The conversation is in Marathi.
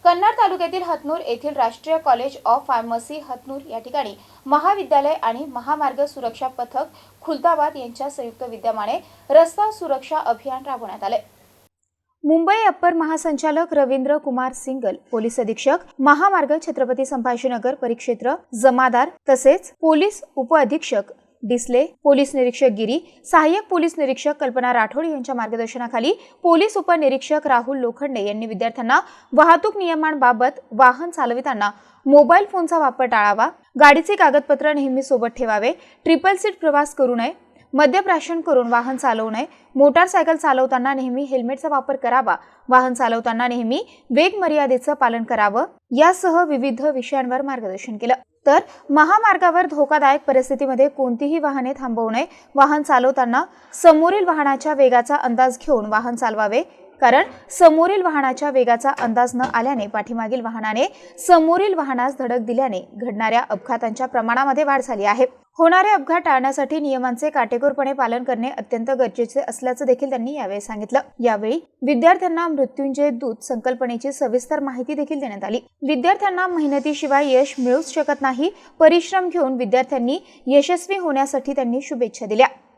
कन्नड तालुक्यातील हतनूर येथील राष्ट्रीय कॉलेज ऑफ फार्मसी हतनूर या ठिकाणी महाविद्यालय आणि महामार्ग सुरक्षा पथक खुलताबाद यांच्या संयुक्त विद्यमाने रस्ता सुरक्षा अभियान राबवण्यात आले। मुंबई अप्पर महासंचालक रवींद्र कुमार सिंगल, पोलीस अधीक्षक महामार्ग छत्रपती संभाजीनगर परिक्षेत्र जमादार तसेच पोलीस उपअधीक्षक डिसले, पोलीस निरीक्षक गिरी, सहाय्यक पोलीस निरीक्षक कल्पना राठोड यांच्या मार्गदर्शनाखाली पोलीस उपनिरीक्षक राहुल लोखंडे यांनी विद्यार्थ्यांना वाहतूक नियमांबाबत वाहन चालविताना मोबाईल फोनचा वापर टाळावा, गाडीचे कागदपत्र नेहमी सोबत ठेवावे, ट्रिपल सीट प्रवास करू नये, मद्यप्राशन करून वाहन चालवू नये, मोटारसायकल चालवताना नेहमी हेल्मेटचा वापर करावा, वाहन चालवताना नेहमी वेग मर्यादेचं पालन करावं यासह विविध विषयांवर मार्गदर्शन केलं। तर महामार्गावर धोकादायक परिस्थितीमध्ये कोणतीही वाहने थांबवू नये, वाहन चालवताना समोरील वाहनाच्या वेगाचा अंदाज घेऊन वाहन चालवावे, कारण समोरील वाहनाच्या वेगाचा अंदाज न आल्याने पाठीमागील वाहनाने समोरील वाहनास धडक दिल्याने घडणाऱ्या अपघातांच्या प्रमाणामध्ये वाढ झाली आहे। होणारे अपघात टाळण्यासाठी नियमांचे काटेकोरपणे पालन करणे अत्यंत गरजेचे असल्याचं देखील त्यांनी यावेळी सांगितलं। यावेळी विद्यार्थ्यांना मृत्युंजय दूत संकल्पनेची सविस्तर माहिती देखील देण्यात आली। विद्यार्थ्यांना मेहनतीशिवाय यश मिळूच शकत नाही, परिश्रम घेऊन विद्यार्थ्यांनी यशस्वी होण्यासाठी त्यांनी शुभेच्छा दिल्या।